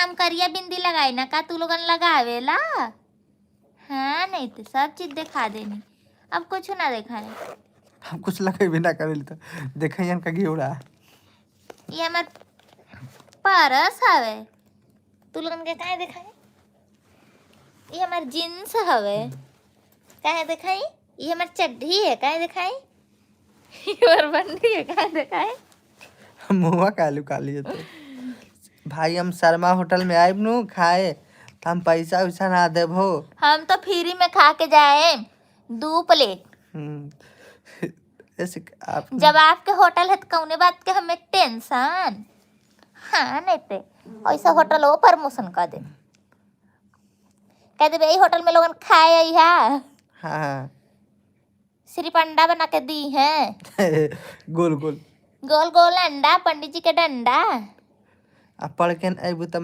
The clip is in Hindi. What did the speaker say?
हम करिया बिंदी लगाई ना का तू लोगन लगावेला। हाँ नहीं तो सब चीज दिखा देनी, अब कुछ ना देखा है। हम कुछ लगे बिना करेल तो देखियन का घेवड़ा। ये हमार परस हवे, तू लोगन के काहे दिखाई। ये हमार जींस हवे, काहे दिखाई। ये हमार चड्ढी है, काहे दिखाई। ये हमार बंडी है, काहे दिखाई। मुआ कालू काली है तो भाई हम शर्मा होटल में आए नु खाए तो हम पैसा वैसा ना देब हो। हम तो फ्री में खा के जाए 2 प्लेट। ऐसे आप जब आपके होटल है तो कौने बात के हमें टेंशन। हाँ नहीं ते ऐसा होटल हो प्रमोशन कर दे, कह दे भाई होटल में लोगन खाए आई है। हाँ सिर्फ अंडा बना के दी है, गोल गोल गोल गोल अंडा, पंडित जी के डंडा। आप पढ़ के अबू तब